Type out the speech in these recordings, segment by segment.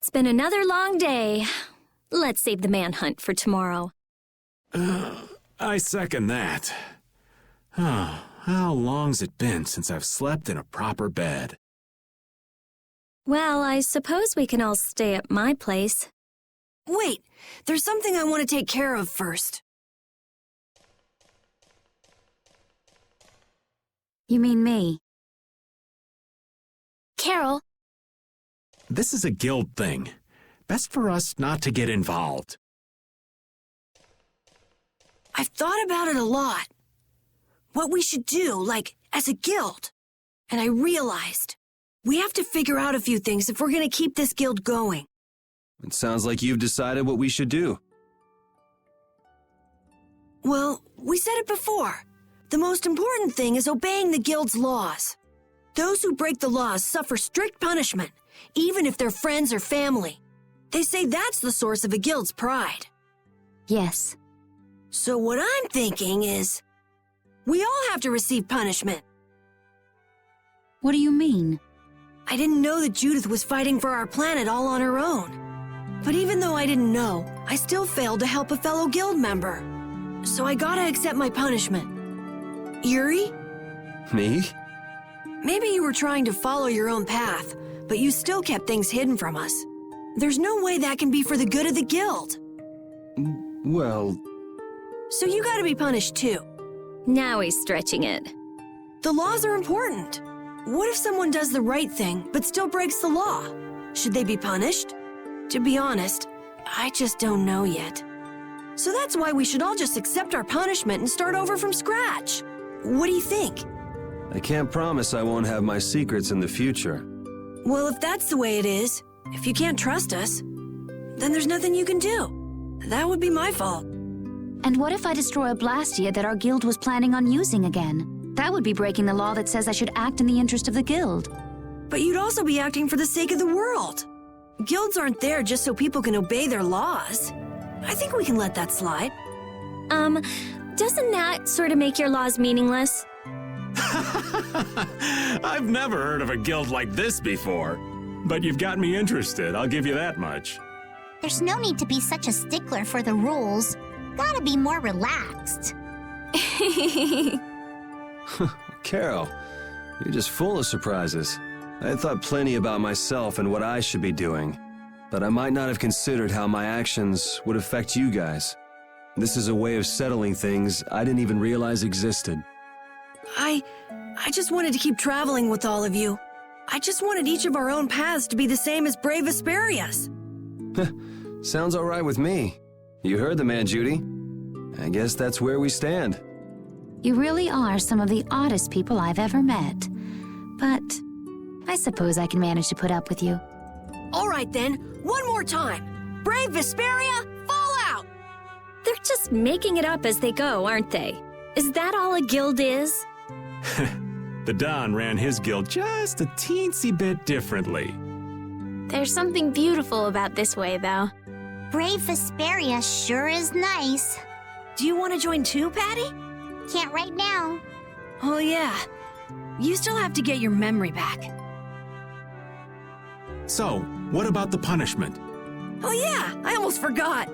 It's been another long day. Let's save the manhunt for tomorrow. I second that. How long's it been since I've slept in a proper bed? Well, I suppose we can all stay at my place. Wait, there's something I want to take care of first. You mean me? Carol. This is a guild thing. Best for us not to get involved. I've thought about it a lot. What we should do, like, as a guild. And I realized we have to figure out a few things if we're going to keep this guild going. It sounds like you've decided what we should do. Well, we said it before. The most important thing is obeying the guild's laws. Those who break the laws suffer strict punishment, even if they're friends or family. They say that's the source of a guild's pride. Yes. So what I'm thinking is, we all have to receive punishment. What do you mean? I didn't know that Judith was fighting for our planet all on her own. But even though I didn't know, I still failed to help a fellow guild member. So I gotta accept my punishment. Yuri? Me? Maybe you were trying to follow your own path, but you still kept things hidden from us. There's no way that can be for the good of the guild. Well... So you gotta be punished too. Now he's stretching it. The laws are important. What if someone does the right thing, but still breaks the law? Should they be punished? To be honest, I just don't know yet. So that's why we should all just accept our punishment and start over from scratch. What do you think? I can't promise I won't have my secrets in the future. Well, if that's the way it is, if you can't trust us, then there's nothing you can do. That would be my fault. And what if I destroy a Blastia that our guild was planning on using again? That would be breaking the law that says I should act in the interest of the guild. But you'd also be acting for the sake of the world. Guilds aren't there just so people can obey their laws. I think we can let that slide. Doesn't that sort of make your laws meaningless? I've never heard of a guild like this before. But you've got me interested, I'll give you that much. There's no need to be such a stickler for the rules. Gotta be more relaxed. Carol, you're just full of surprises. I had thought plenty about myself and what I should be doing, but I might not have considered how my actions would affect you guys. This is a way of settling things I didn't even realize existed. I just wanted to keep traveling with all of you. I just wanted each of our own paths to be the same as Brave Vesperia's. Sounds all right with me. You heard the man, Judy. I guess that's where we stand. You really are some of the oddest people I've ever met. But I suppose I can manage to put up with you. All right then, one more time. Brave Vesperia, fall out! They're just making it up as they go, aren't they? Is that all a guild is? The Don ran his guild just a teensy bit differently. There's something beautiful about this way, though. Brave Vesperia sure is nice. Do you want to join too, Patty? Can't right now. Oh yeah, you still have to get your memory back. So, what about the punishment? Oh yeah, I almost forgot.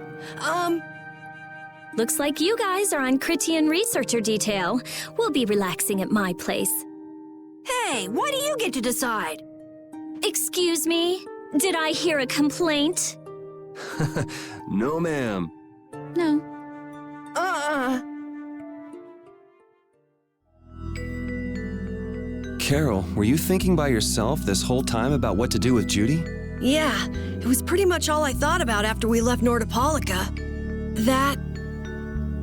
Looks like you guys are on Critian researcher detail. We'll be relaxing at my place. Hey, why do you get to decide? Excuse me? Did I hear a complaint? No, ma'am. No. Carol, were you thinking by yourself this whole time about what to do with Judy? Yeah, it was pretty much all I thought about after we left Nordopolica. That,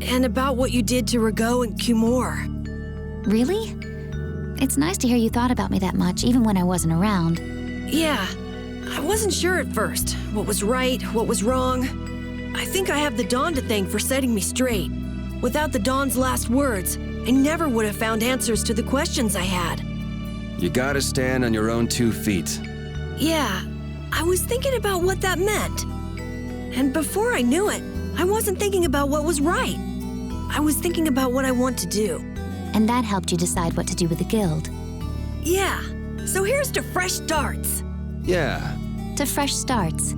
and about what you did to Rigaud and Cumore. Really? It's nice to hear you thought about me that much, even when I wasn't around. Yeah, I wasn't sure at first. What was right, what was wrong. I think I have the Dawn to thank for setting me straight. Without the Dawn's last words, I never would have found answers to the questions I had. You gotta stand on your own 2 feet. Yeah, I was thinking about what that meant. And before I knew it, I wasn't thinking about what was right. I was thinking about what I want to do. And that helped you decide what to do with the guild. Yeah, so here's to fresh starts. Yeah, to fresh starts.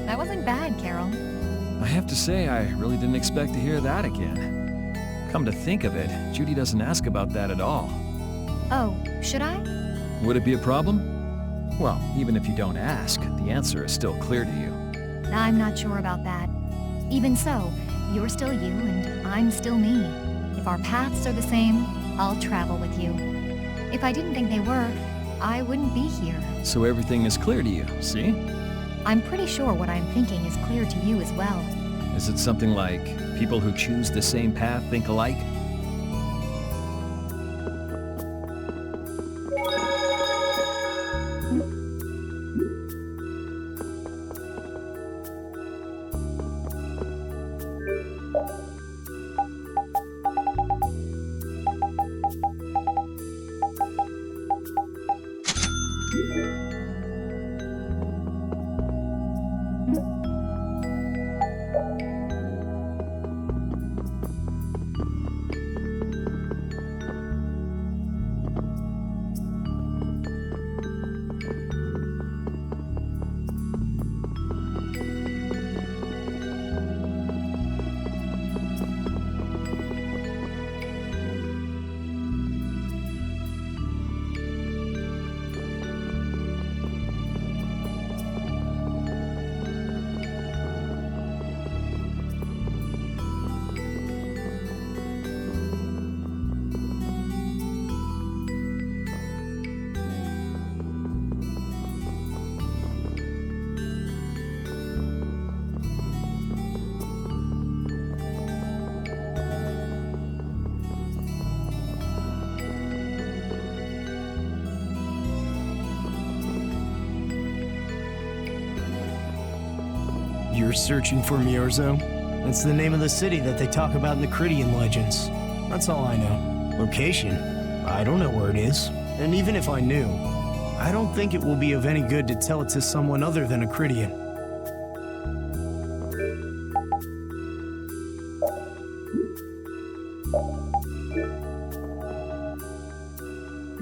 That wasn't bad, Carol. I have to say, I really didn't expect to hear that again. Come to think of it, Judy doesn't ask about that at all. Oh, should I? Would it be a problem? Well, even if you don't ask, the answer is still clear to you. I'm not sure about that. Even so, you're still you and I'm still me. If our paths are the same, I'll travel with you. If I didn't think they were, I wouldn't be here. So everything is clear to you, see? I'm pretty sure what I'm thinking is clear to you as well. Is it something like people who choose the same path think alike? You're searching for Miorzo? That's the name of the city that they talk about in the Cridian legends. That's all I know. Location? I don't know where it is. And even if I knew, I don't think it will be of any good to tell it to someone other than a Cridian.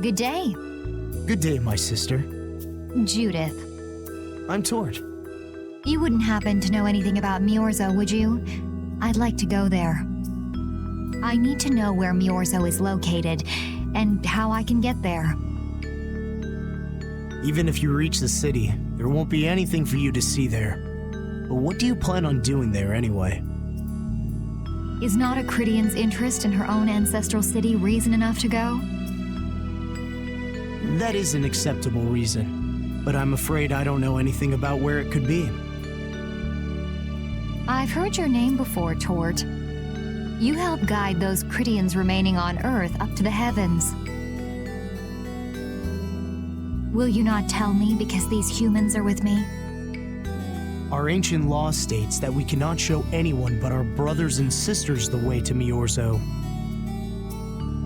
Good day. Good day, my sister. Judith. I'm Tord. You wouldn't happen to know anything about Miorzo, would you? I'd like to go there. I need to know where Miorzo is located, and how I can get there. Even if you reach the city, there won't be anything for you to see there. But what do you plan on doing there anyway? Is not a Cridian's interest in her own ancestral city reason enough to go? That is an acceptable reason, but I'm afraid I don't know anything about where it could be. I've heard your name before, Tort. You help guide those Cridians remaining on Earth up to the heavens. Will you not tell me because these humans are with me? Our ancient law states that we cannot show anyone but our brothers and sisters the way to Miorzo.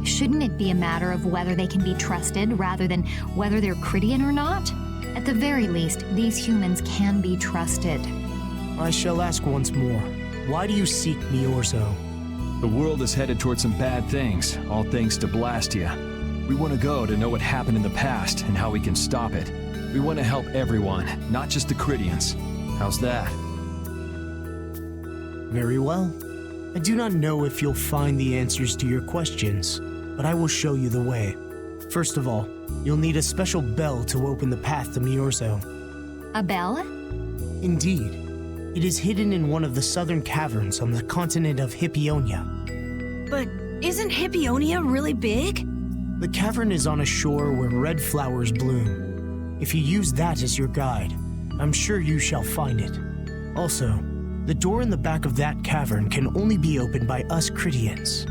Shouldn't it be a matter of whether they can be trusted rather than whether they're Cridian or not? At the very least, these humans can be trusted. I shall ask once more. Why do you seek Miorzo? The world is headed towards some bad things, all thanks to Blastia. We want to go to know what happened in the past and how we can stop it. We want to help everyone, not just the Cridians. How's that? Very well. I do not know if you'll find the answers to your questions, but I will show you the way. First of all, you'll need a special bell to open the path to Miorzo. A bell? Indeed. It is hidden in one of the southern caverns on the continent of Hippionia. But isn't Hippionia really big? The cavern is on a shore where red flowers bloom. If you use that as your guide, I'm sure you shall find it. Also, the door in the back of that cavern can only be opened by us Cridians.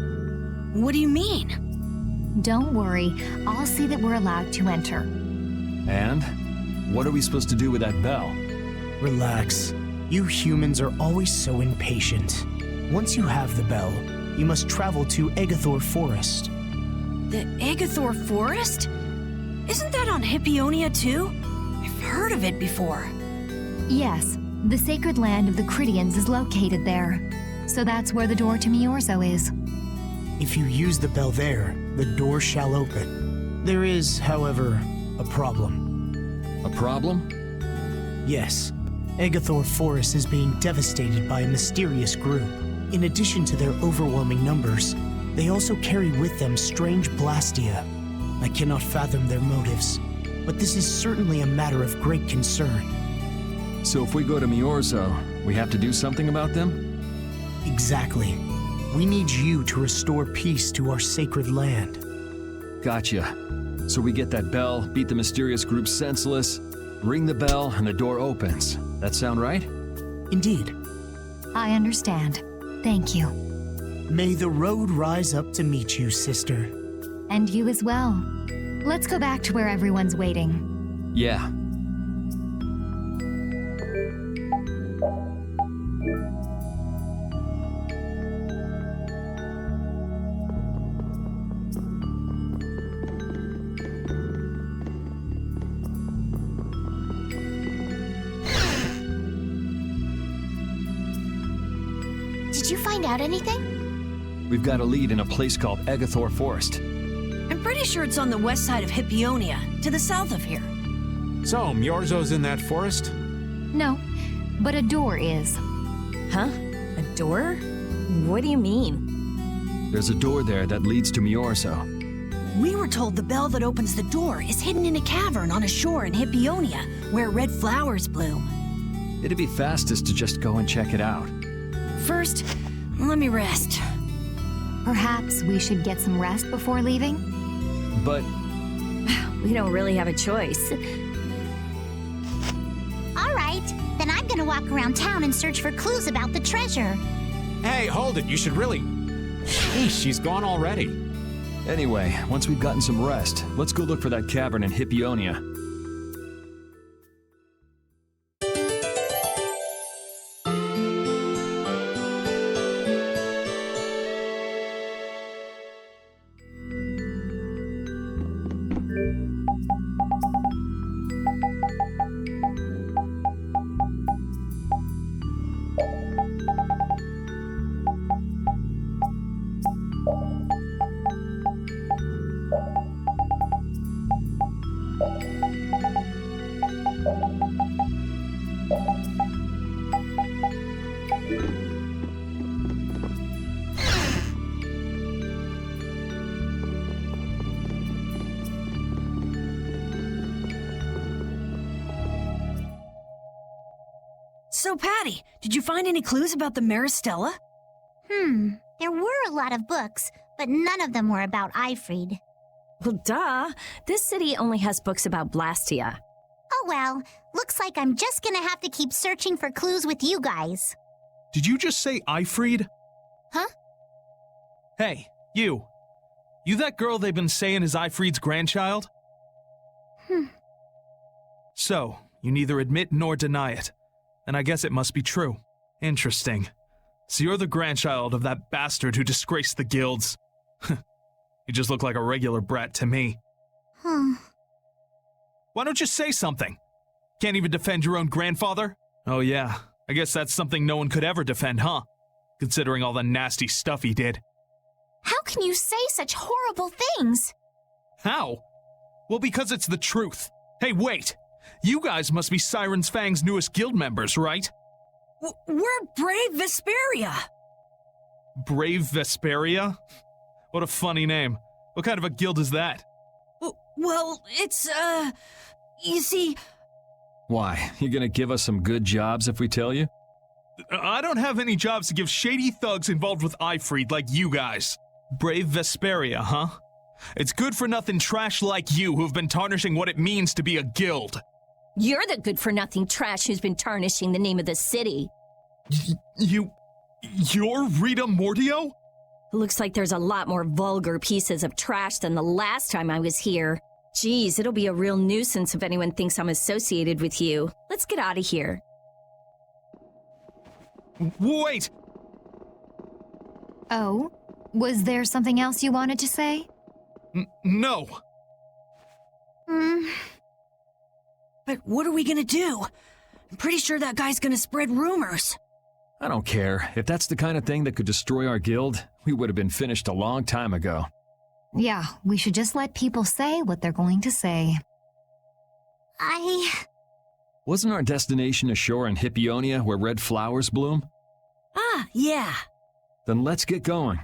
What do you mean? Don't worry, I'll see that we're allowed to enter. And? What are we supposed to do with that bell? Relax. You humans are always so impatient. Once you have the bell, you must travel to Egathor Forest. The Egathor Forest? Isn't that on Hippionia too? I've heard of it before. Yes, the sacred land of the Cridians is located there. So that's where the door to Miorzo is. If you use the bell there, the door shall open. There is, however, a problem. A problem? Yes. Egathor Forest is being devastated by a mysterious group. In addition to their overwhelming numbers, they also carry with them strange blastia. I cannot fathom their motives, but this is certainly a matter of great concern. So if we go to Miorzo, we have to do something about them? Exactly. We need you to restore peace to our sacred land. Gotcha. So we get that bell, beat the mysterious group senseless, ring the bell, and the door opens. That sound right? Indeed. I understand. Thank you. May the road rise up to meet you, sister. And you as well. Let's go back to where everyone's waiting. Yeah. Did you find out anything? We've got a lead in a place called Egathor Forest. I'm pretty sure it's on the west side of Hippionia, to the south of here. So, Miorzo's in that forest? No, but a door is. Huh? A door? What do you mean? There's a door there that leads to Miorzo. We were told the bell that opens the door is hidden in a cavern on a shore in Hippionia, where red flowers bloom. It'd be fastest to just go and check it out. First, let me rest. Perhaps we should get some rest before leaving? But We don't really have a choice. All right, then I'm gonna walk around town and search for clues about the treasure. Hey, hold it. You should really... Sheesh, she's gone already. anyway, once we've gotten some rest, let's go look for that cavern in Hippionia. So, Patty, did you find any clues about the Maristella? There were a lot of books, but none of them were about Ifrid. Well, duh. This city only has books about Blastia. Oh well, looks like I'm just gonna have to keep searching for clues with you guys. Did you just say Ifrid? Huh? Hey, you. You that girl they've been saying is Ifrid's grandchild? So, you neither admit nor deny it. And I guess it must be true. Interesting. So you're the grandchild of that bastard who disgraced the guilds. You just look like a regular brat to me. Why don't you say something? Can't even defend your own grandfather? Oh yeah, I guess that's something no one could ever defend, huh? Considering all the nasty stuff he did. How can you say such horrible things? How? Well, because it's the truth. Hey, wait! You guys must be Siren's Fang's newest guild members, right? We're Brave Vesperia. Brave Vesperia? What a funny name. What kind of a guild is that? Well, it's, you see... Why? You gonna give us some good jobs if we tell you? I don't have any jobs to give shady thugs involved with Ifried like you guys. Brave Vesperia, huh? It's good-for-nothing trash like you who've been tarnishing what it means to be a guild. You're the good-for-nothing trash who's been tarnishing the name of the city. You're Rita Mordio? Looks like there's a lot more vulgar pieces of trash than the last time I was here. Geez, it'll be a real nuisance if anyone thinks I'm associated with you. Let's get out of here. Wait! Oh? Was there something else you wanted to say? No. But what are we gonna do? I'm pretty sure that guy's gonna spread rumors. I don't care. If that's the kind of thing that could destroy our guild, we would have been finished a long time ago. Yeah, we should just let people say what they're going to say. Wasn't our destination ashore in Hippionia where red flowers bloom? Ah, yeah. Then let's get going.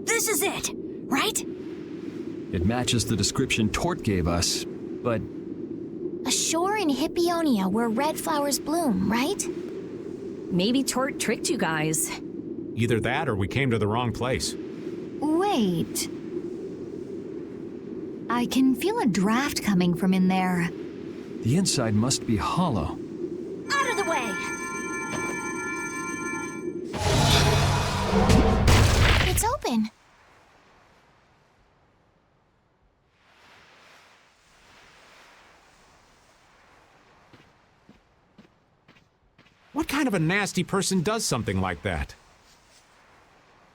This is it, right? It matches the description Tort gave us, but... Ashore in Hippionia where red flowers bloom, right? Maybe Tort tricked you guys. Either that or we came to the wrong place. Wait. I can feel a draft coming from in there. The inside must be hollow. Out of the way! It's open. What kind of a nasty person does something like that?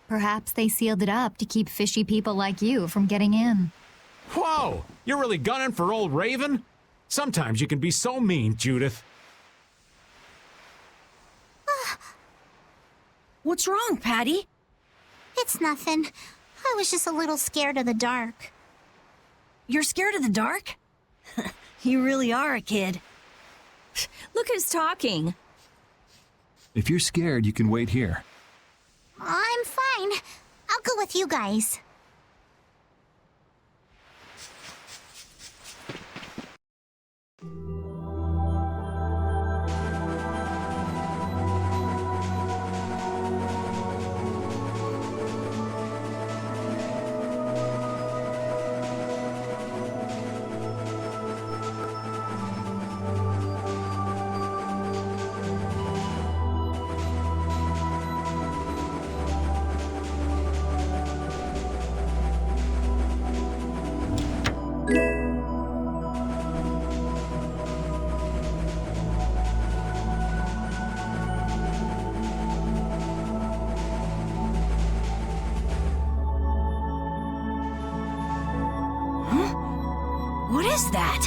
Perhaps they sealed it up to keep fishy people like you from getting in. Whoa! You're really gunning for old Raven? Sometimes you can be so mean, Judith. What's wrong, Patty? It's nothing. I was just a little scared of the dark. You're scared of the dark? You really are a kid. Look who's talking. If you're scared, you can wait here. I'm fine. I'll go with you guys. What is that?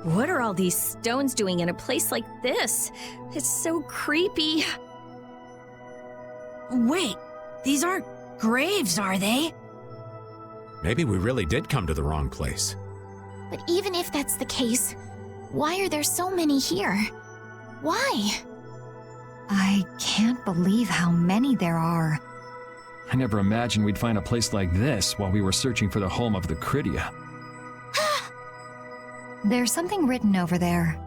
What are all these stones doing in a place like this? It's so creepy. Wait, these aren't graves, are they? Maybe we really did come to the wrong place. But even if that's the case, why are there so many here? Why? I can't believe how many there are. I never imagined we'd find a place like this while we were searching for the home of the Critia. There's something written over there.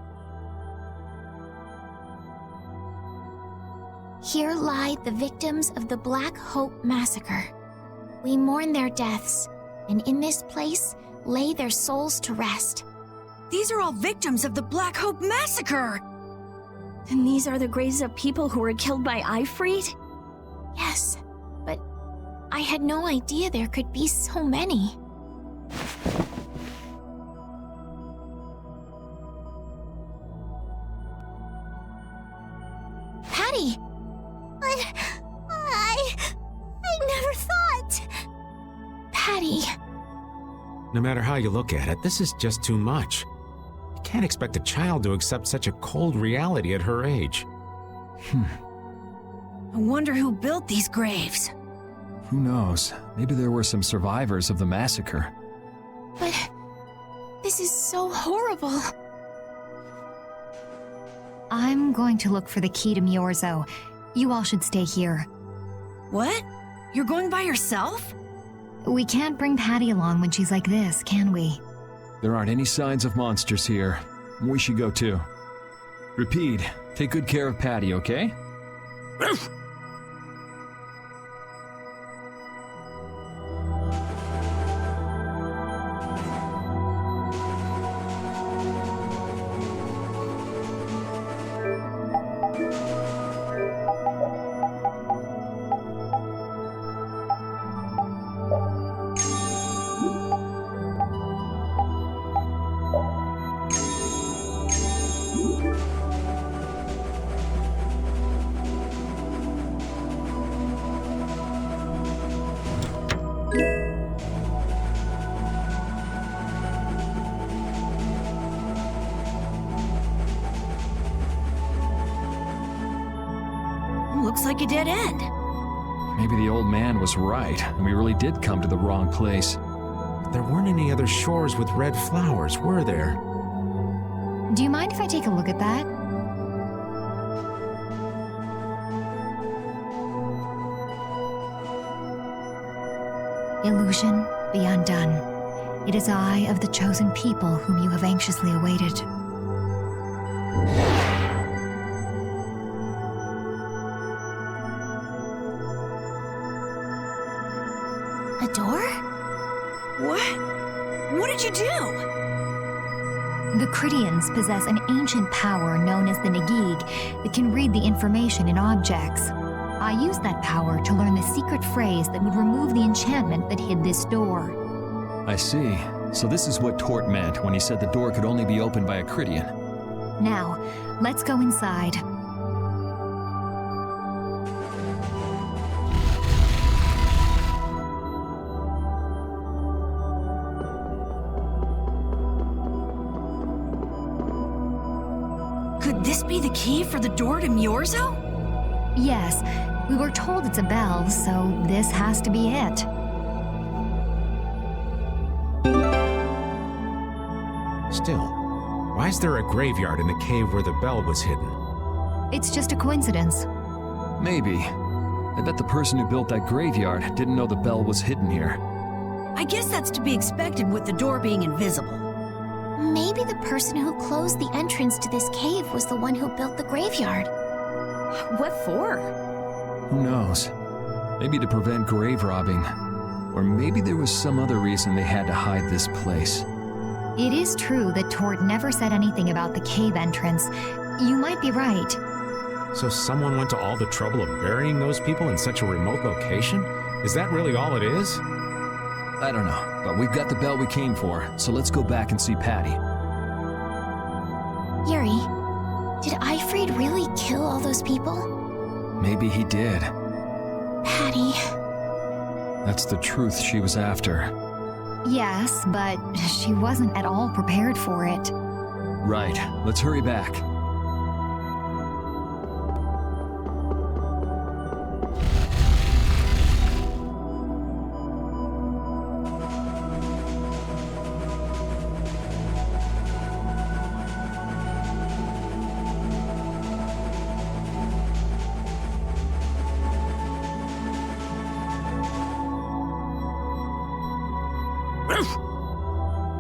Here lie the victims of the Black Hope Massacre. We mourn their deaths, and in this place lay their souls to rest. These are all victims of the Black Hope Massacre! And these are the graves of people who were killed by Ifrit? Yes, but I had no idea there could be so many. Patty! I never thought. Patty! No matter how you look at it, this is just too much. You can't expect a child to accept such a cold reality at her age. I wonder who built these graves. Who knows? Maybe there were some survivors of the massacre. But this is so horrible. I'm going to look for the key to Miorzo. You all should stay here. What? You're going by yourself? We can't bring Patty along when she's like this, can we? There aren't any signs of monsters here. We should go too. Repeat, take good care of Patty, okay? Looks like a dead end. Maybe the old man was right, and we really did come to the wrong place. There weren't any other shores with red flowers, were there? Do you mind if I take a look at that? Illusion, be undone. It is I of the chosen people whom you have anxiously awaited. A door? What did you do? The Critians possess an ancient power known as the Negig that can read the information in objects. I used that power to learn the secret phrase that would remove the enchantment that hid this door. I see. So this is what Tort meant when he said the door could only be opened by a Critian. Now, let's go inside. Could this be the key for the door to Miorzo? Yes, we were told it's a bell, so this has to be it. Why is there a graveyard in the cave where the bell was hidden? It's just a coincidence. Maybe. I bet the person who built that graveyard didn't know the bell was hidden here. I guess that's to be expected with the door being invisible. Maybe the person who closed the entrance to this cave was the one who built the graveyard. What for? Who knows? Maybe to prevent grave robbing. Or maybe there was some other reason they had to hide this place. It is true that Tort never said anything about the cave entrance. You might be right. So someone went to all the trouble of burying those people in such a remote location? Is that really all it is? I don't know, but we've got the bell we came for, so let's go back and see Patty. Yuri, did Eifried really kill all those people? Maybe he did. Patty. That's the truth she was after. Yes, but she wasn't at all prepared for it. Right, let's hurry back.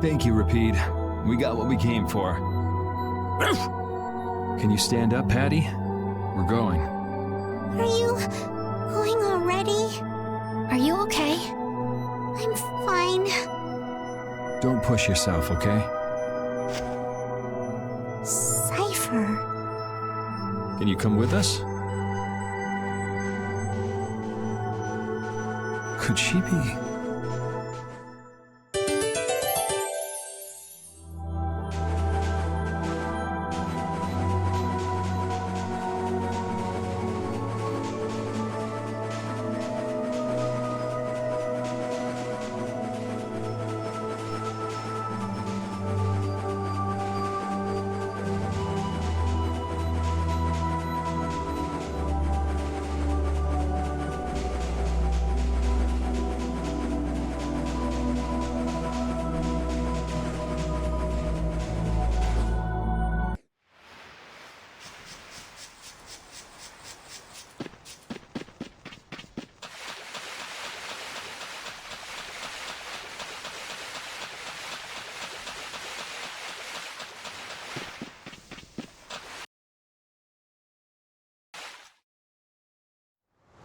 Thank you, Rapide. We got what we came for. Can you stand up, Patty? We're going. Are you going already? Are you okay? I'm fine. Don't push yourself, okay? Cypher. Can you come with us? Could she be?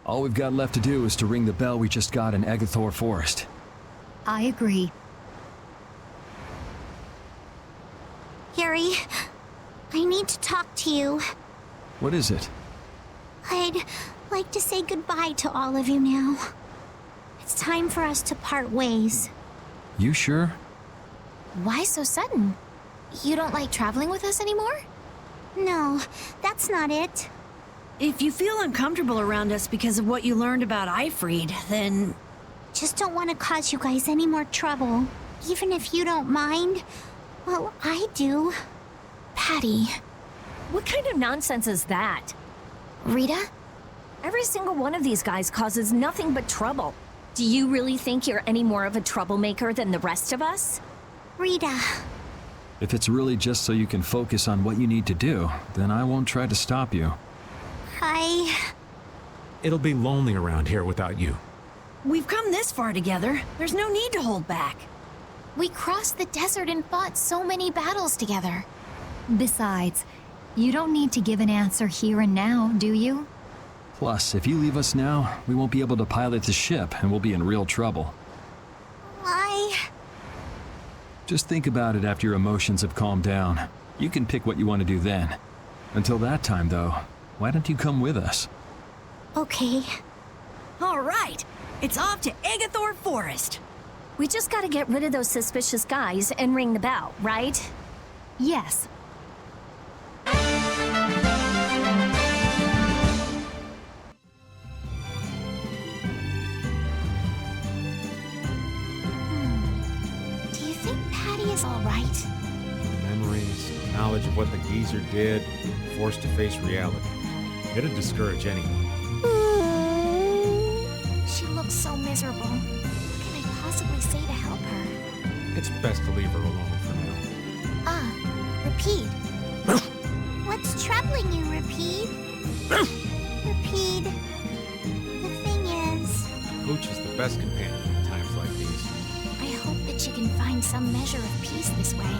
All we've got left to do is to ring the bell we just got in Agathor Forest. I agree. Yuri, I need to talk to you. What is it? I'd like to say goodbye to all of you now. It's time for us to part ways. You sure? Why so sudden? You don't like traveling with us anymore? No, that's not it. If you feel uncomfortable around us because of what you learned about Eifried, then... Just don't want to cause you guys any more trouble. Even if you don't mind. Well, I do. Patty. What kind of nonsense is that? Rita? Every single one of these guys causes nothing but trouble. Do you really think you're any more of a troublemaker than the rest of us? Rita. If it's really just so you can focus on what you need to do, then I won't try to stop you. It'll be lonely around here without you. We've come this far together. There's no need to hold back. We crossed the desert and fought so many battles together. Besides, you don't need to give an answer here and now, do you? Plus, if you leave us now, we won't be able to pilot the ship and we'll be in real trouble. Just think about it after your emotions have calmed down. You can pick what you want to do then. Until that time, though, why don't you come with us? Okay. All right. It's off to Agathor Forest. We just gotta get rid of those suspicious guys and ring the bell, right? Yes. Do you think Patty is all right? Memories, knowledge of what the geezer did, forced to face reality. It'd discourage anyone. She looks so miserable. What can I possibly say to help her? It's best to leave her alone for now. Repeat. Rapide. What's troubling you, Rapide? Rapide. The thing is... Pooch is the best companion in times like these. I hope that you can find some measure of peace this way.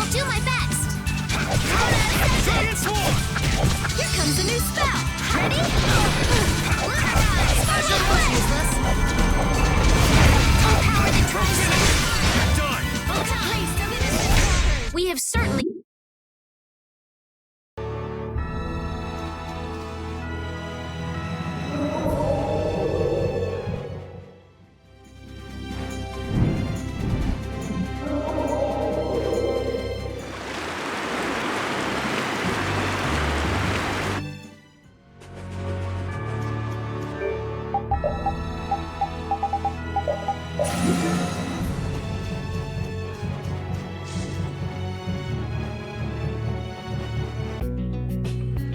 Do my best! Here comes a new spell! Ready? Useless. Full power that tries. We have certainly...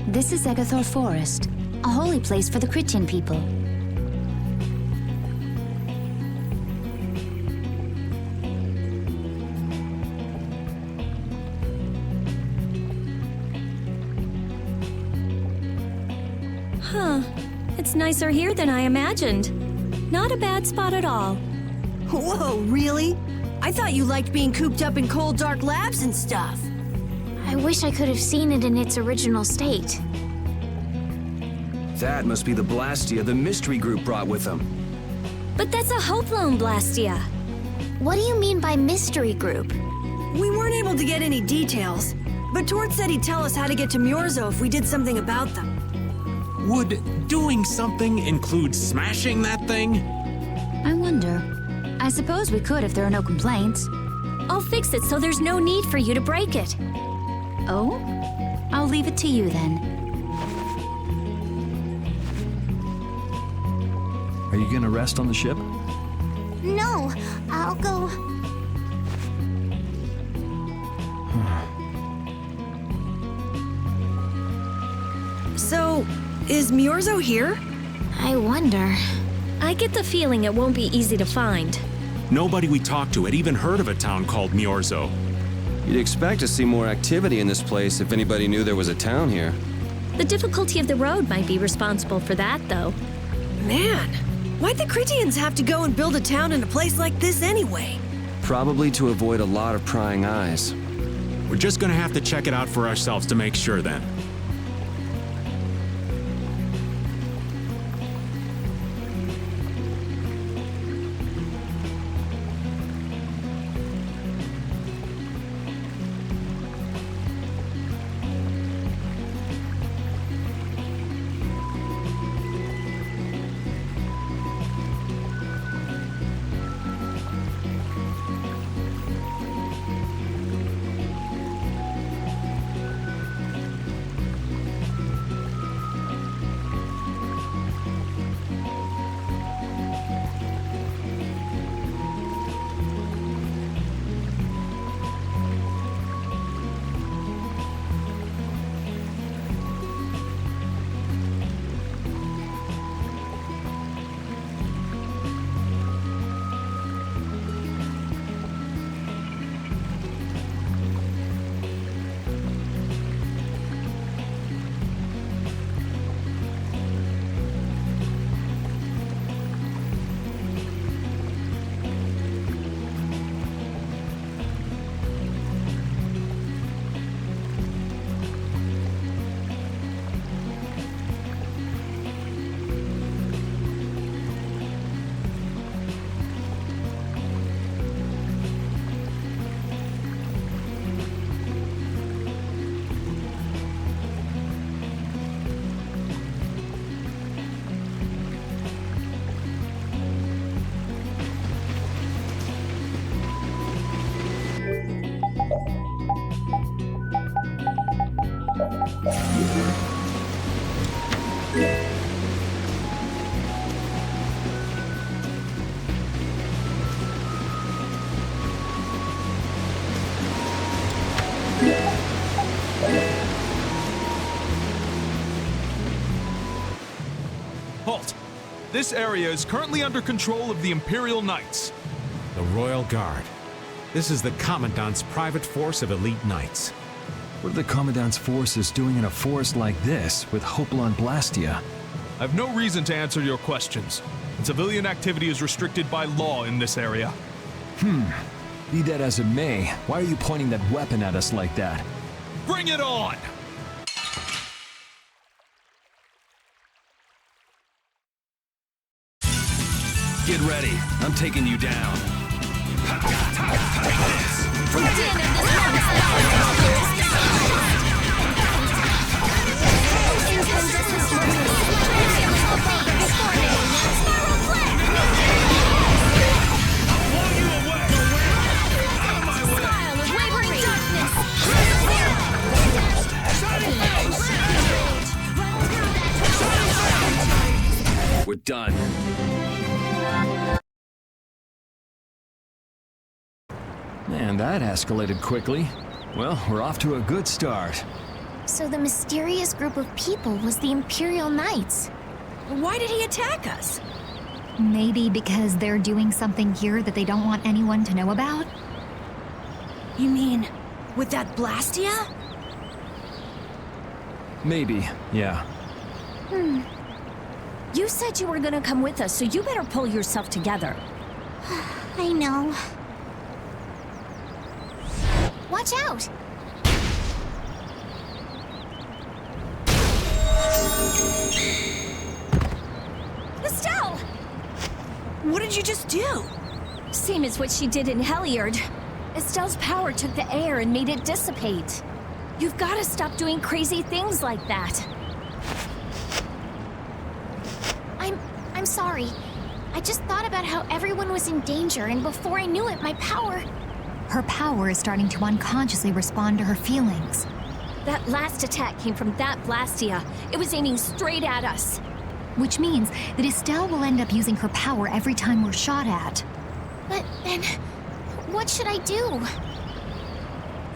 This is Egathor Forest, a holy place for the Christian people. Huh. It's nicer here than I imagined. Not a bad spot at all. Whoa, really? I thought you liked being cooped up in cold, dark labs and stuff. I wish I could have seen it in its original state. That must be the Blastia the mystery group brought with them. But that's a Hope Loan Blastia. What do you mean by mystery group? We weren't able to get any details, but Tord said he'd tell us how to get to Myorzo if we did something about them. Would doing something include smashing that thing? I wonder. I suppose we could if there are no complaints. I'll fix it so there's no need for you to break it. Oh? I'll leave it to you then. Are you gonna rest on the ship? No, I'll go... So, is Myorzo here? I wonder. I get the feeling it won't be easy to find. Nobody we talked to had even heard of a town called Myorzo. You'd expect to see more activity in this place if anybody knew there was a town here. The difficulty of the road might be responsible for that, though. Man, Why'd the Critians have to go and build a town in a place like this anyway? Probably to avoid a lot of prying eyes. We're just gonna have to check it out for ourselves to make sure then. Halt! This area is currently under control of the Imperial Knights. The Royal Guard. This is the Commandant's private force of elite knights. What are the Commandant's forces doing in a forest like this with Hopalon Blastia? I have no reason to answer your questions. Civilian activity is restricted by law in this area. Be that as it may, why are you pointing that weapon at us like that? Bring it on! Get ready. I'm taking you down. We're done. Man, that escalated quickly. Well, we're off to a good start. So the mysterious group of people was the Imperial Knights. Why did he attack us? Maybe because they're doing something here that they don't want anyone to know about? You mean, with that Blastia? Maybe, yeah. You said you were gonna come with us, so you better pull yourself together. I know. Watch out! Estelle! What did you just do? Same as what she did in Heliard. Estelle's power took the air and made it dissipate. You've gotta stop doing crazy things like that. I'm sorry. I just thought about how everyone was in danger, and before I knew it, my power... Her power is starting to unconsciously respond to her feelings. That last attack came from that Blastia. It was aiming straight at us. Which means that Estelle will end up using her power every time we're shot at. But then, what should I do?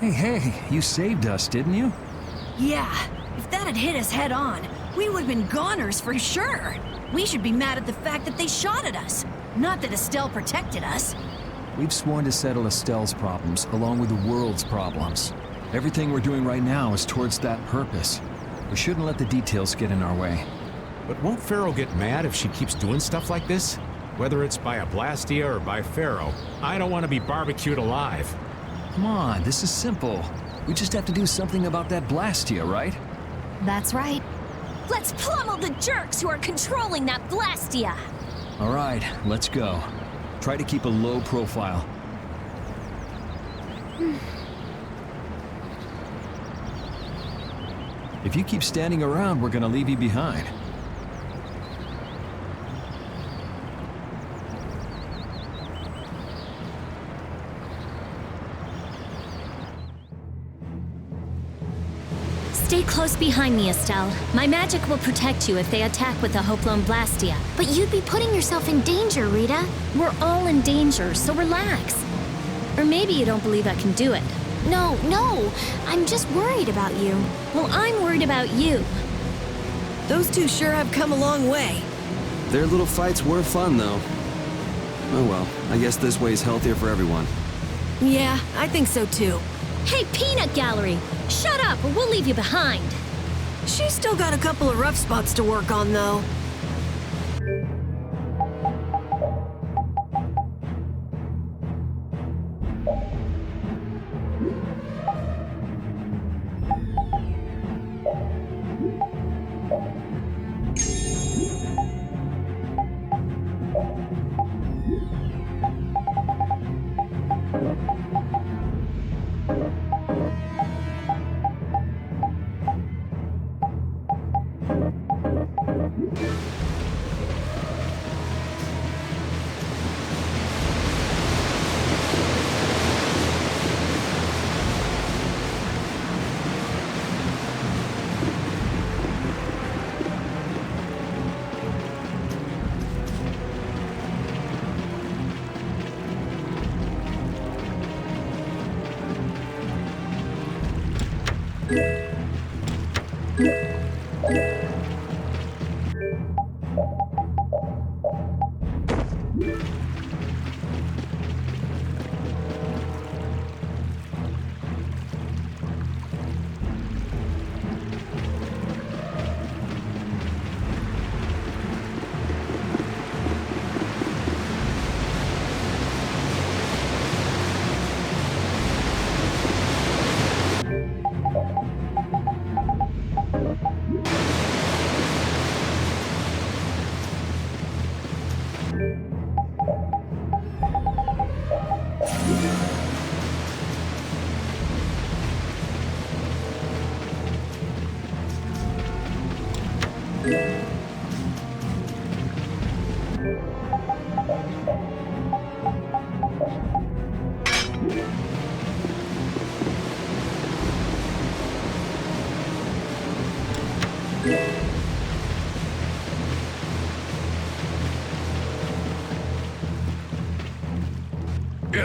Hey, you saved us, didn't you? Yeah, if that had hit us head on, we would have been goners for sure. We should be mad at the fact that they shot at us, not that Estelle protected us. We've sworn to settle Estelle's problems, along with the world's problems. Everything we're doing right now is towards that purpose. We shouldn't let the details get in our way. But won't Pharaoh get mad if she keeps doing stuff like this? Whether it's by a Blastia or by Pharaoh, I don't want to be barbecued alive. Come on, this is simple. We just have to do something about that Blastia, right? That's right. Let's pummel the jerks who are controlling that Blastia! All right, let's go. Try to keep a low profile. If you keep standing around, we're gonna leave you behind. Stay close behind me, Estelle. My magic will protect you if they attack with the Hopelone Blastia. But you'd be putting yourself in danger, Rita. We're all in danger, so relax. Or maybe you don't believe I can do it. No, I'm just worried about you. Well, I'm worried about you. Those two sure have come a long way. Their little fights were fun, though. Oh well, I guess this way's healthier for everyone. Yeah, I think so too. Hey, Peanut Gallery! Shut up, or we'll leave you behind. She's still got a couple of rough spots to work on, though.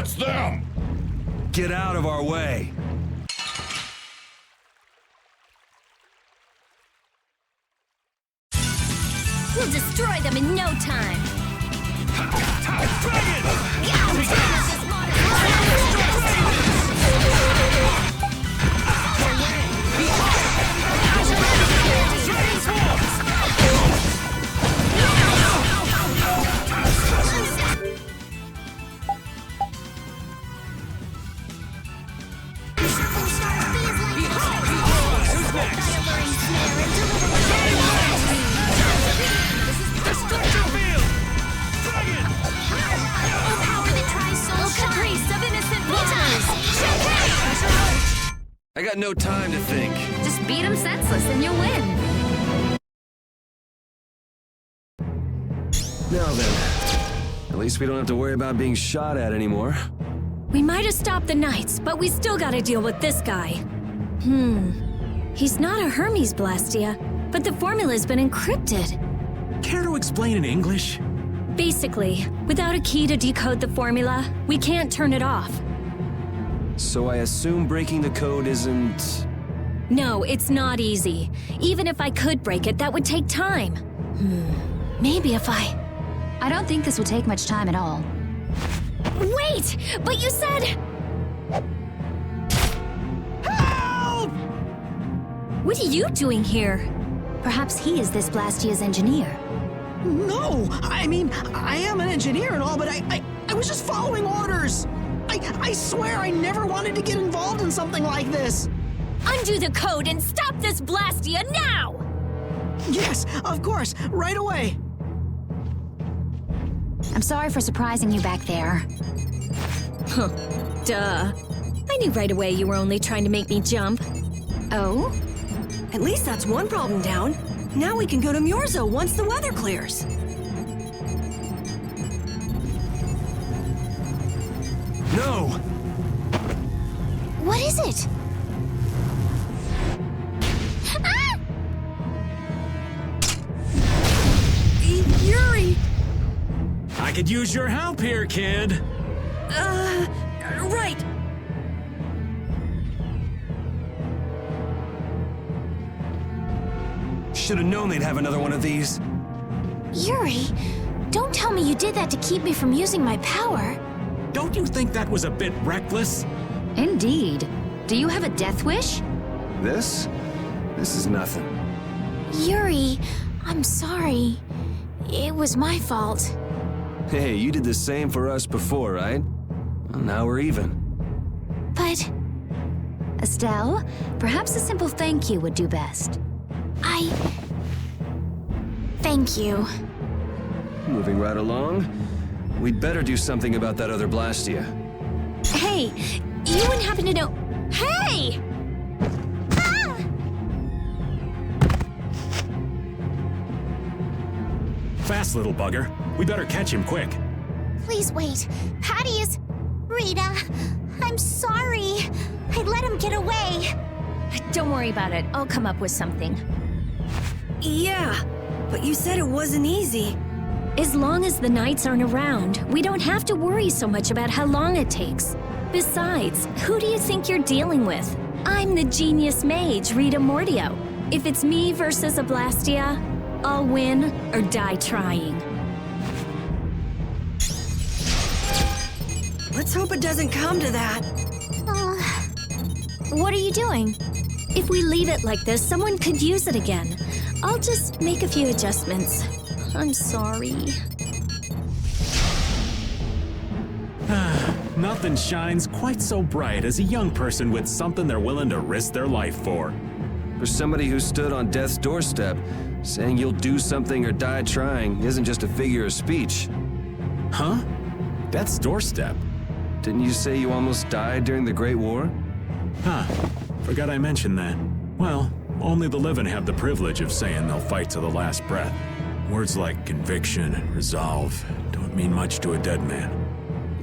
It's them! Get out of our way! We'll destroy them in no time. I got no time to think. Just beat him senseless and you'll win. Now then, at least we don't have to worry about being shot at anymore. We might have stopped the Knights, but we still gotta deal with this guy. He's not a Hermes Blastia, but the formula's been encrypted. Care to explain in English? Basically, without a key to decode the formula, we can't turn it off. So I assume breaking the code isn't... No, it's not easy. Even if I could break it, that would take time. Maybe if I don't think this will take much time at all. Wait! But you said... Help! What are you doing here? Perhaps he is this Blastia's engineer. No! I mean, I am an engineer and all, but I was just following orders! I swear I never wanted to get involved in something like this! Undo the code and stop this Blastia now! Yes, of course, right away! I'm sorry for surprising you back there. Huh, duh. I knew right away you were only trying to make me jump. Oh? At least that's one problem down. Now we can go to Myorzo once the weather clears. No! What is it? Ah! Yuri! I could use your help here, kid. Right. Should have known they'd have another one of these. Yuri, don't tell me you did that to keep me from using my power. Don't you think that was a bit reckless? Indeed. Do you have a death wish? This is nothing. Yuri, I'm sorry. It was my fault. Hey, you did the same for us before, right? Well, now we're even. But Estelle, perhaps a simple thank you would do best. Thank you. Moving right along, we'd better do something about that other Blastia. Hey, you wouldn't happen to know... Hey! Ah! Fast, little bugger. We better catch him quick. Please wait. Patty is... Rita, I'm sorry. I let him get away. Don't worry about it. I'll come up with something. Yeah, but you said it wasn't easy. As long as the knights aren't around, we don't have to worry so much about how long it takes. Besides, who do you think you're dealing with? I'm the genius mage, Rita Mordio. If it's me versus a Blastia, I'll win or die trying. Let's hope it doesn't come to that. What are you doing? If we leave it like this, someone could use it again. I'll just make a few adjustments. I'm sorry. Nothing shines quite so bright as a young person with something they're willing to risk their life for. For somebody who stood on death's doorstep, saying you'll do something or die trying isn't just a figure of speech. Huh? Death's doorstep? Didn't you say you almost died during the Great War? Huh. Forgot I mentioned that. Well, only the living have the privilege of saying they'll fight to the last breath. Words like conviction and resolve don't mean much to a dead man.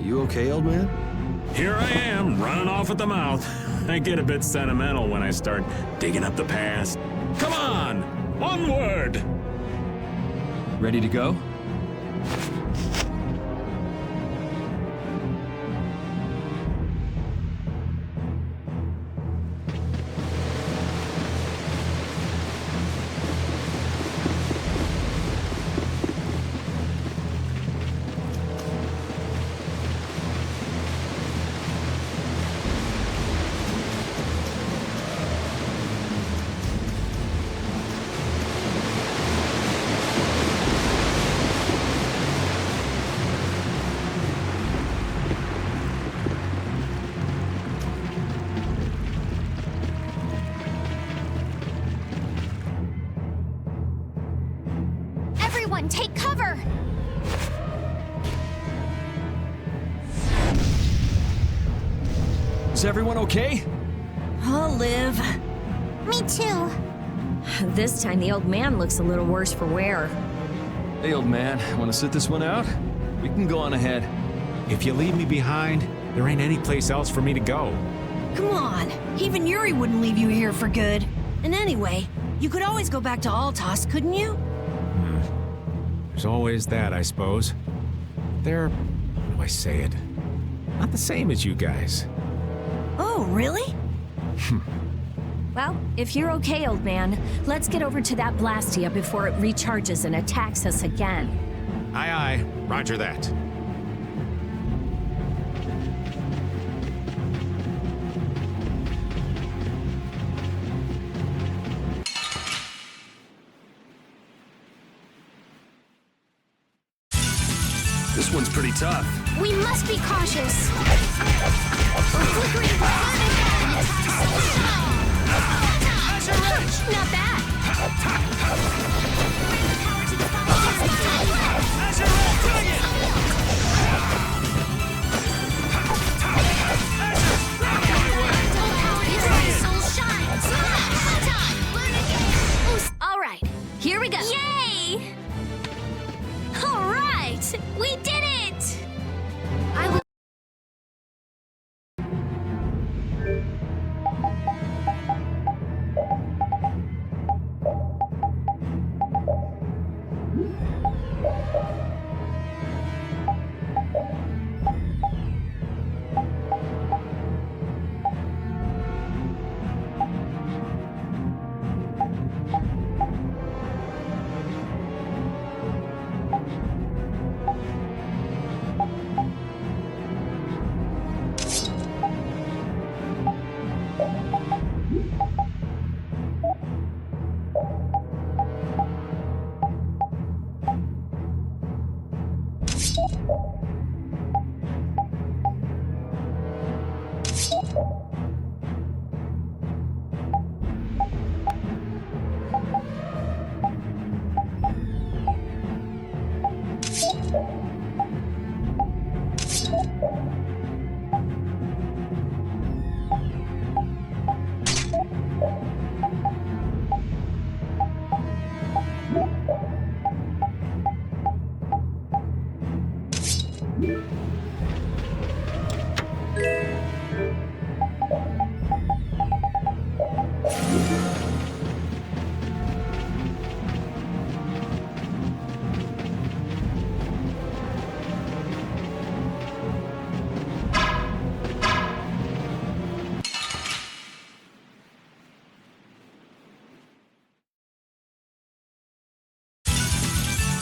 You okay, old man? Here I am, running off at the mouth. I get a bit sentimental when I start digging up the past. Come on! Onward! Ready to go? Everyone, take cover! Is everyone okay? I'll live. Me too. This time the old man looks a little worse for wear. Hey, old man, want to sit this one out? We can go on ahead. If you leave me behind, there ain't any place else for me to go. Come on, even Yuri wouldn't leave you here for good. And anyway, you could always go back to Altos, couldn't you? There's always that, I suppose. They're, how do I say it? Not the same as you guys. Oh, really? Well, if you're okay, old man, let's get over to that Blastia before it recharges and attacks us again. Aye, aye. Roger that. one's pretty tough. We must be cautious. Flickering not bad. All right, here we go. Yay! All right, we did it! I will.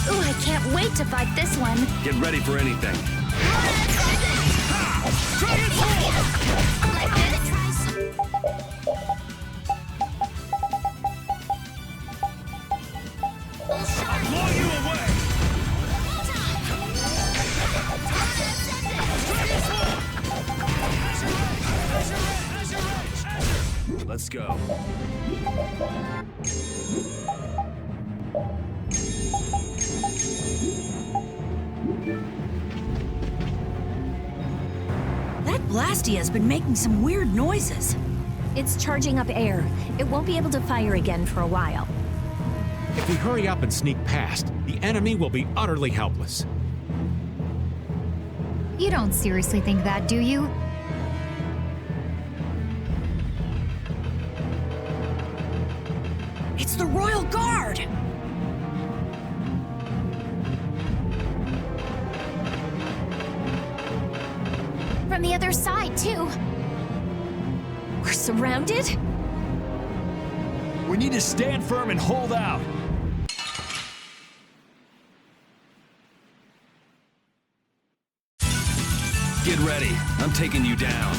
Ooh, I can't wait to fight this one. Get ready for anything. I'll blow you away! Let's go. That Blastia's been making some weird noises. It's charging up air. It won't be able to fire again for a while. If we hurry up and sneak past, the enemy will be utterly helpless. You don't seriously think that, do you? It's the Royal Guard! From the other side, too. We're surrounded? We need to stand firm and hold out. Get ready. I'm taking you down.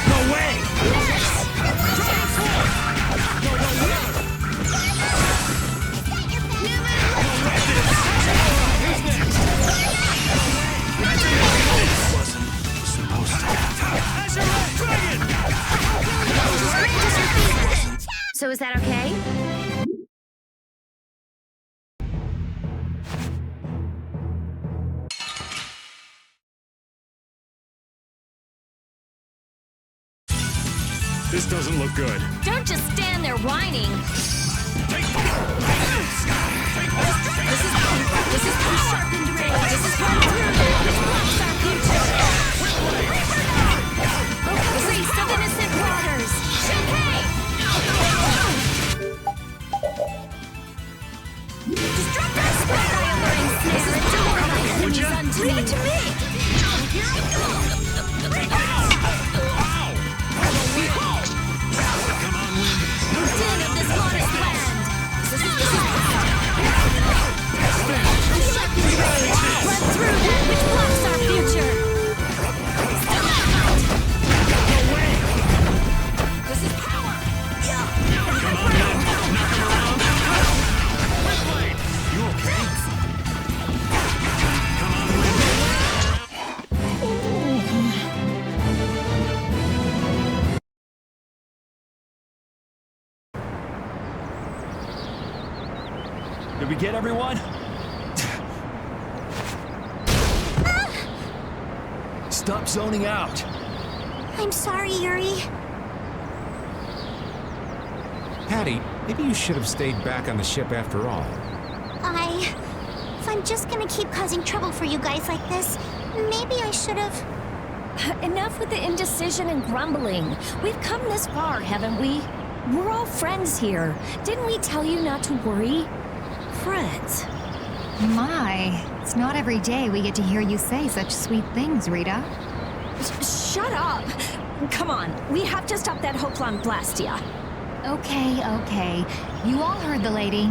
No way! So is that okay? This doesn't look good. Don't just stand there whining. This is sharpened ray. This is one blocks our future. Priest of innocent waters. Champagne! Destructor spread alluring snare and deliver my enemies unto me. Leave it to me! Here I go! Din of this modest land. This is get everyone? Stop zoning out. I'm sorry, Yuri. Patty, maybe you should have stayed back on the ship after all. If I'm just gonna keep causing trouble for you guys like this, maybe I should have... Enough with the indecision and grumbling. We've come this far, haven't we? We're all friends here. Didn't we tell you not to worry? Friends. My, it's not every day we get to hear you say such sweet things, Rita. Shut up! Come on, we have to stop that Hoplan Blastia. Okay. You all heard the lady.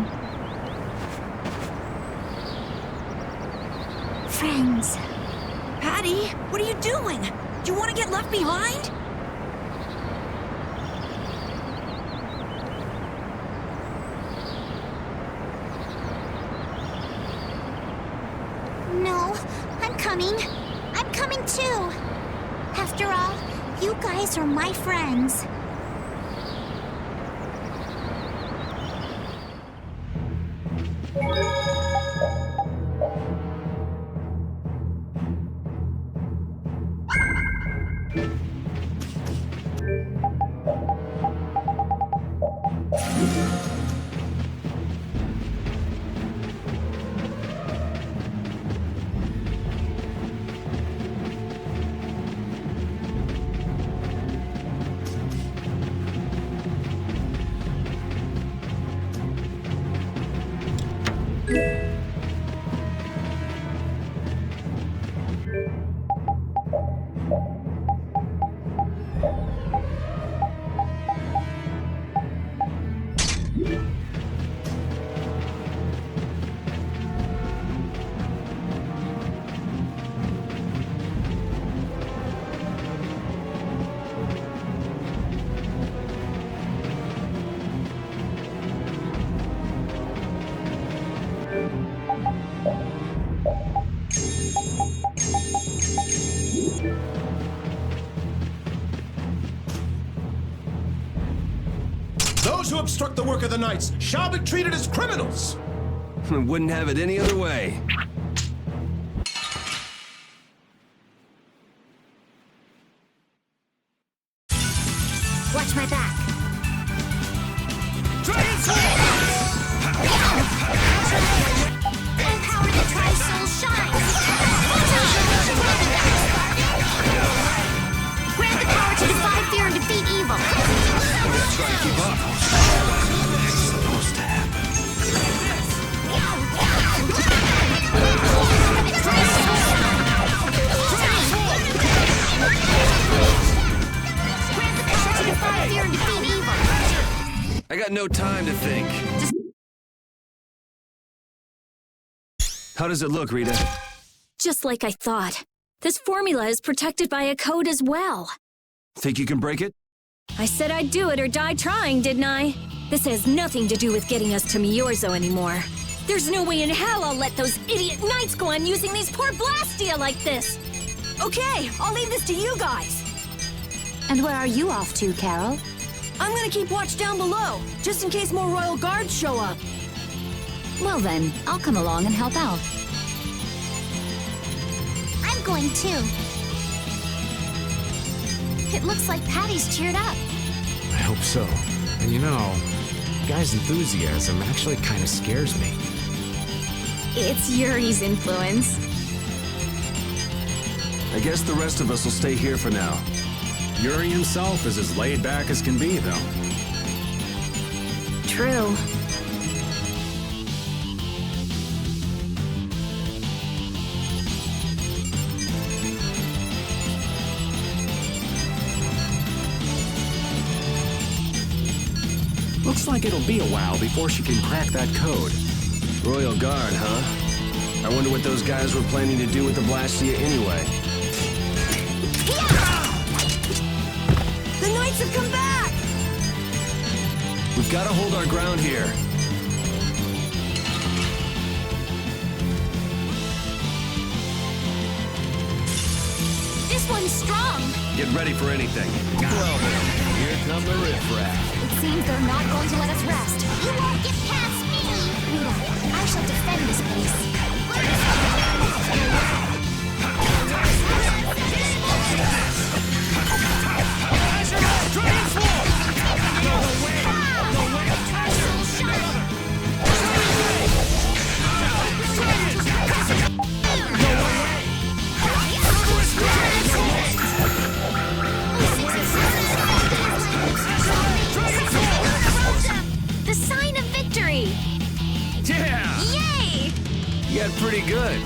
Friends. Patty, what are you doing? Do you want to get left behind? No, I'm coming. I'm coming too. After all, you guys are my friends. Those who obstruct the work of the Knights shall be treated as criminals! Wouldn't have it any other way. Watch my back. Empower the Tri-Soul shine! Grant the power to defy fear and defeat evil! Try to keep up. It's supposed to happen. Grant the power to defy fear and defeat evil! I got no time to think. How does it look, Rita? Just like I thought. This formula is protected by a code as well. Think you can break it? I said I'd do it or die trying, didn't I? This has nothing to do with getting us to Miorzo anymore. There's no way in hell I'll let those idiot knights go on using these poor Blastia like this! Okay, I'll leave this to you guys. And where are you off to, Carol? I'm gonna keep watch down below, just in case more royal guards show up. Well then, I'll come along and help out. I'm going too. It looks like Patty's cheered up. I hope so. And you know, guy's enthusiasm actually kind of scares me. It's Yuri's influence. I guess the rest of us will stay here for now. Yuri himself is as laid back as can be, though. True. Looks like it'll be a while before she can crack that code. Royal Guard, huh? I wonder what those guys were planning to do with the Blastia anyway. The Knights have come back! We've got to hold our ground here. This one's strong! Get ready for anything. Well then, here come the riffraff. It seems they're not going to let us rest. You won't get past me! Rita, I shall defend this place. The sign of victory! Yeah! Yay! You got pretty good.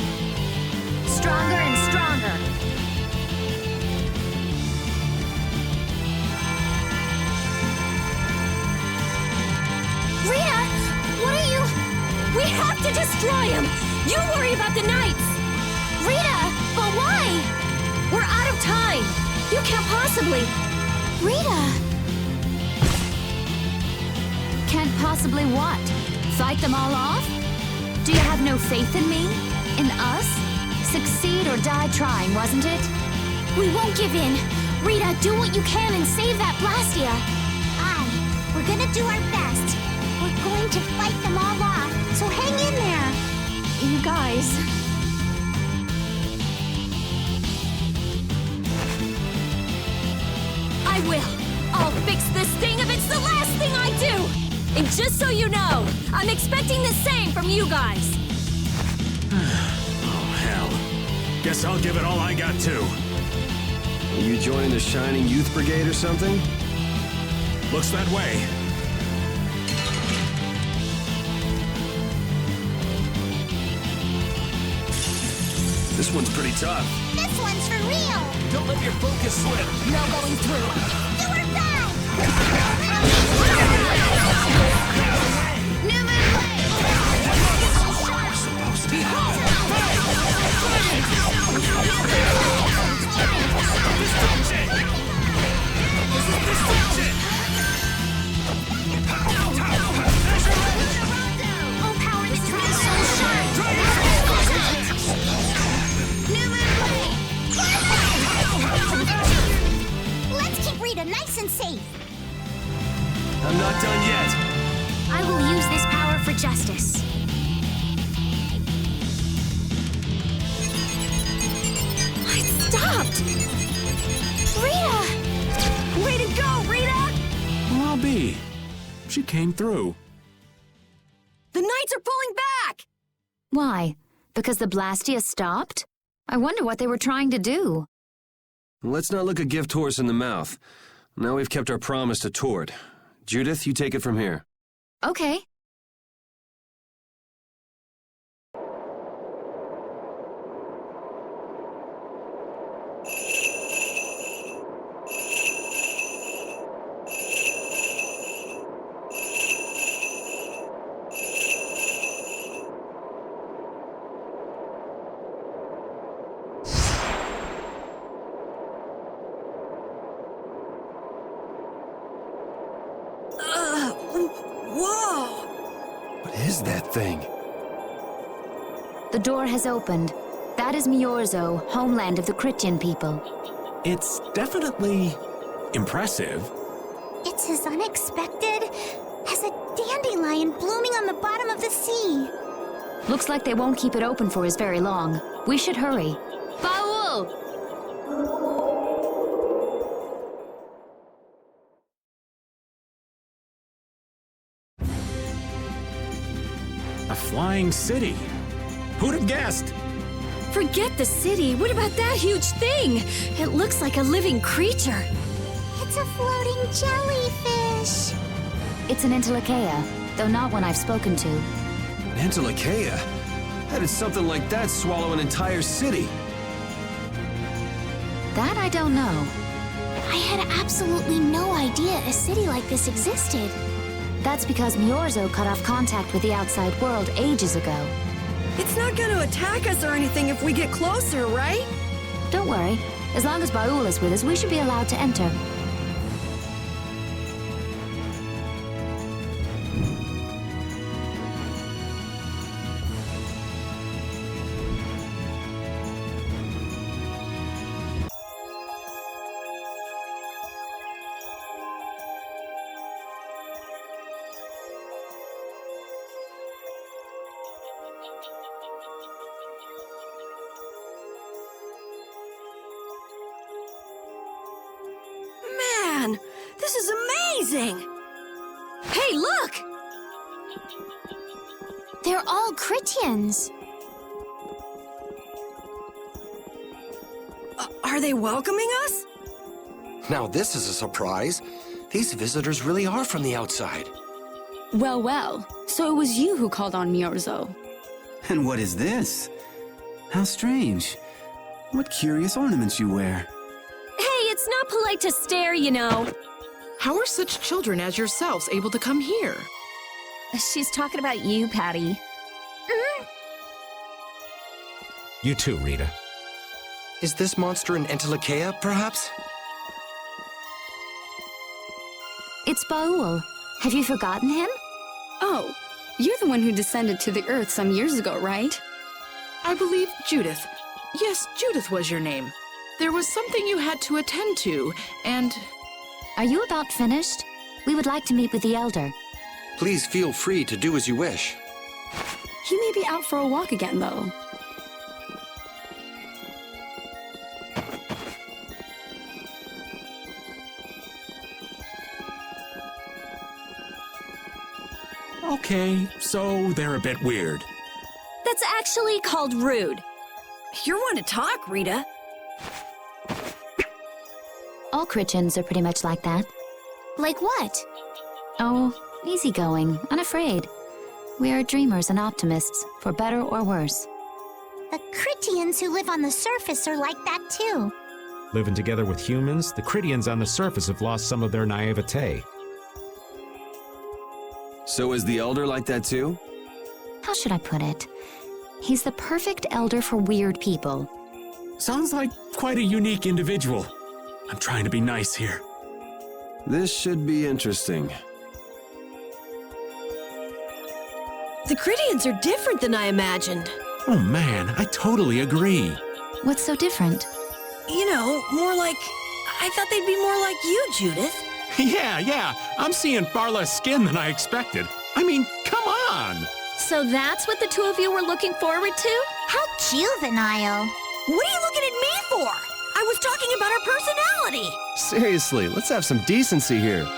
Stronger and stronger. Rita, what are you? We have to destroy him. You worry about the knights. Rita, but why? We're out of time. You can't possibly. Rita! Can't possibly what? Fight them all off? Do you have no faith in me? In us? Succeed or die trying, wasn't it? We won't give in. Rita, do what you can and save that Blastia. Aye, we're gonna do our best. We're going to fight them all off, so hang in there. You guys. I will. I'll fix this thing if it's the last thing I do. And just so you know, I'm expecting the same from you guys. Oh, hell. Guess I'll give it all I got, too. Are you joining the Shining Youth Brigade or something? Looks that way. This one's pretty tough. This one's for real. Don't let your focus slip. No going through. You are back. Oh, power, this is really so sharp. Let's keep Rita nice and safe. I'm not done yet. I will use this power for justice. I stopped. Rita! Way to go, Rita! Well, I'll be. She came through. The knights are pulling back! Why? Because the Blastia stopped? I wonder what they were trying to do. Let's not look a gift horse in the mouth. Now we've kept our promise to Tord. Judith, you take it from here. Okay. Whoa! What is that thing? The door has opened. That is Miorzo, homeland of the Critian people. It's definitely impressive. It's as unexpected as a dandelion blooming on the bottom of the sea. Looks like they won't keep it open for us very long. We should hurry. Baul! A flying city. Who'd have guessed? Forget the city. What about that huge thing? It looks like a living creature. It's a floating jellyfish. It's an Entelekea, though not one I've spoken to. Entelekea? How did something like that swallow an entire city? That I don't know. I had absolutely no idea a city like this existed. That's because Miorzo cut off contact with the outside world ages ago. It's not going to attack us or anything if we get closer, right? Don't worry. As long as Baul is with us, we should be allowed to enter. This is amazing! Hey, look! They're all Critians. Are they welcoming us? Now this is a surprise. These visitors really are from the outside. Well, well. So it was you who called on Miorzo. And what is this? How strange. What curious ornaments you wear. Hey, it's not polite to stare, you know. How are such children as yourselves able to come here? She's talking about you, Patty. You too, Rita. Is this monster an Entelekea, perhaps? It's Baul. Have you forgotten him? Oh, you're the one who descended to the Earth some years ago, right? I believe Judith. Yes, Judith was your name. There was something you had to attend to, and... Are you about finished? We would like to meet with the Elder. Please feel free to do as you wish. He may be out for a walk again, though. Okay, so they're a bit weird. That's actually called rude. You're one to talk, Rita. All Critians are pretty much like that. Like what? Oh, easygoing, unafraid. We are dreamers and optimists, for better or worse. The Critians who live on the surface are like that too. Living together with humans, the Critians on the surface have lost some of their naivete. So is the Elder like that too? How should I put it? He's the perfect elder for weird people. Sounds like quite a unique individual. I'm trying to be nice here. This should be interesting. The Critians are different than I imagined. Oh man, I totally agree. What's so different? You know, more like... I thought they'd be more like you, Judith. Yeah, I'm seeing far less skin than I expected. I mean, come on! So that's what the two of you were looking forward to? How juvenile. What are you looking at me for? I was talking about her personality. Seriously, let's have some decency here.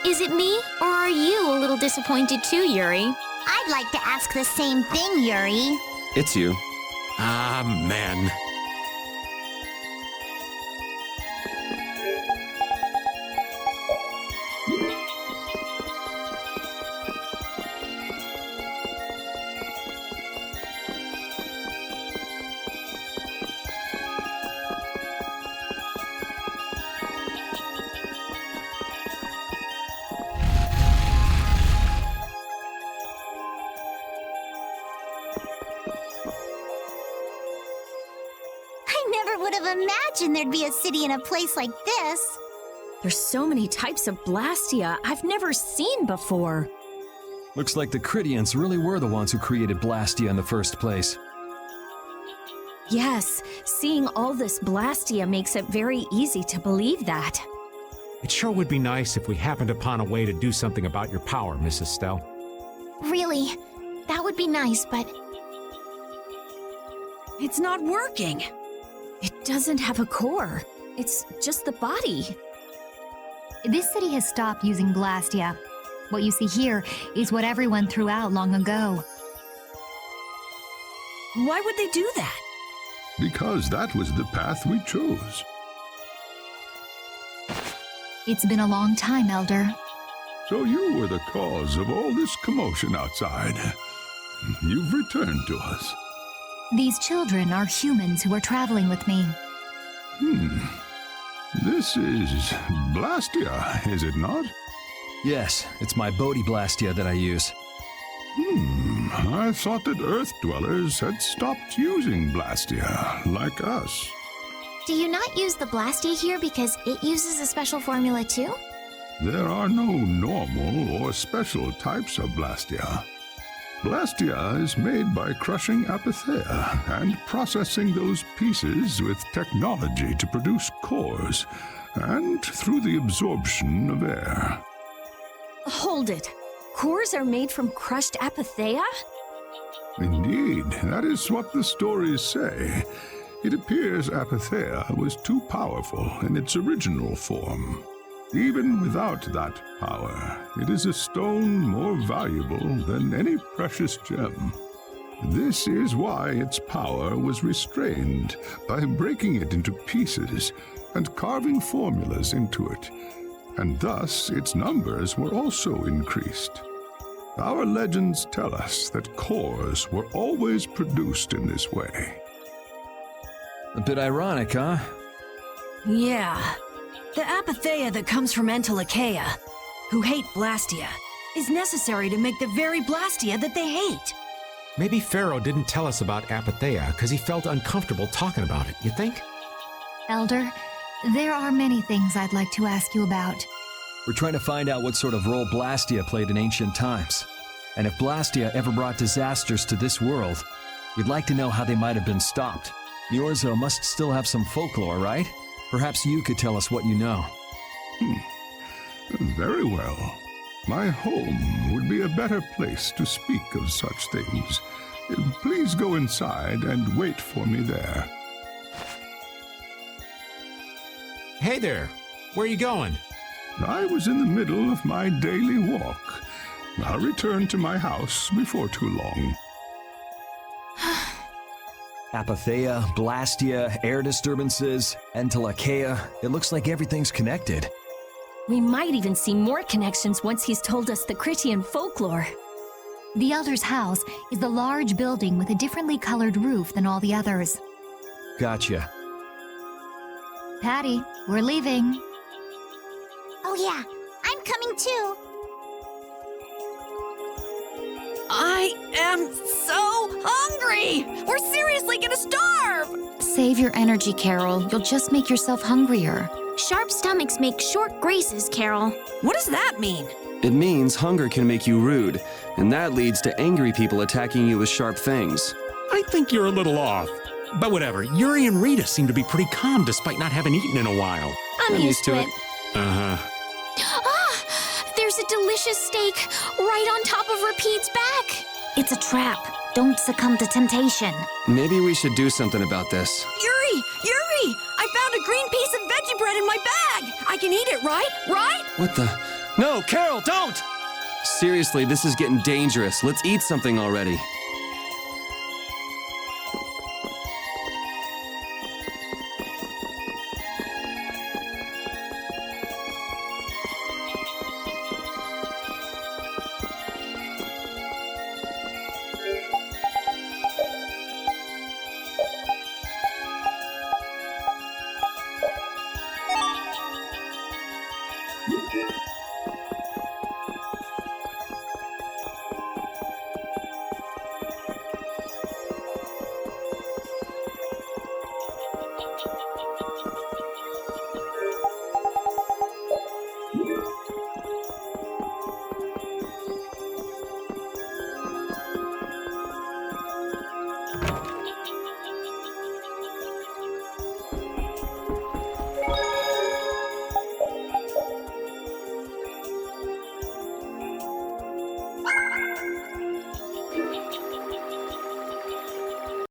Is it me, or are you a little disappointed too, Yuri? I'd like to ask the same thing, Yuri. It's you. Ah, man. Imagine there'd be a city in a place like this. There's so many types of Blastia I've never seen before. Looks like the Critians really were the ones who created Blastia in the first place. Yes, seeing all this Blastia makes it very easy to believe that. It sure would be nice if we happened upon a way to do something about your power, Mrs. Stell. Really, that would be nice, but... It's not working. It doesn't have a core. It's just the body. This city has stopped using Blastia. What you see here is what everyone threw out long ago. Why would they do that? Because that was the path we chose. It's been a long time, Elder. So you were the cause of all this commotion outside. You've returned to us. These children are humans who are traveling with me. This is Blastia, is it not? Yes, it's my Bodhi Blastia that I use. I thought that Earth dwellers had stopped using Blastia, like us. Do you not use the Blastia here because it uses a special formula too? There are no normal or special types of Blastia. Blastia is made by crushing Apatheia and processing those pieces with technology to produce cores, and through the absorption of air. Hold it. Cores are made from crushed Apatheia? Indeed, that is what the stories say. It appears Apatheia was too powerful in its original form. Even without that power, it is a stone more valuable than any precious gem. This is why its power was restrained by breaking it into pieces and carving formulas into it, and thus its numbers were also increased. Our legends tell us that cores were always produced in this way. A bit ironic, huh? Yeah. The apatheia that comes from Entelachea, who hate Blastia, is necessary to make the very Blastia that they hate. Maybe Pharaoh didn't tell us about Apatheia because he felt uncomfortable talking about it, you think? Elder, there are many things I'd like to ask you about. We're trying to find out what sort of role Blastia played in ancient times. And if Blastia ever brought disasters to this world, we'd like to know how they might have been stopped. Miorzo must still have some folklore, right? Perhaps you could tell us what you know. Very well. My home would be a better place to speak of such things. Please go inside and wait for me there. Hey there, where are you going? I was in the middle of my daily walk. I'll return to my house before too long. Apatheia, Blastia, air disturbances, Entelachea. It looks like everything's connected. We might even see more connections once he's told us the Critian folklore. The Elder's house is the large building with a differently colored roof than all the others. Gotcha. Patty, we're leaving. Oh yeah, I'm coming too. I am so hungry! We're seriously gonna starve! Save your energy, Carol. You'll just make yourself hungrier. Sharp stomachs make short graces, Carol. What does that mean? It means hunger can make you rude, and that leads to angry people attacking you with sharp things. I think you're a little off. But whatever, Yuri and Rita seem to be pretty calm despite not having eaten in a while. I'm used to it. Uh-huh. Ah! There's a delicious steak right on top of Repeat's back. It's a trap. Don't succumb to temptation. Maybe we should do something about this. Yuri! Yuri! I found a green piece of veggie bread in my bag! I can eat it, right? Right? What the? No, Carol, don't! Seriously, this is getting dangerous. Let's eat something already.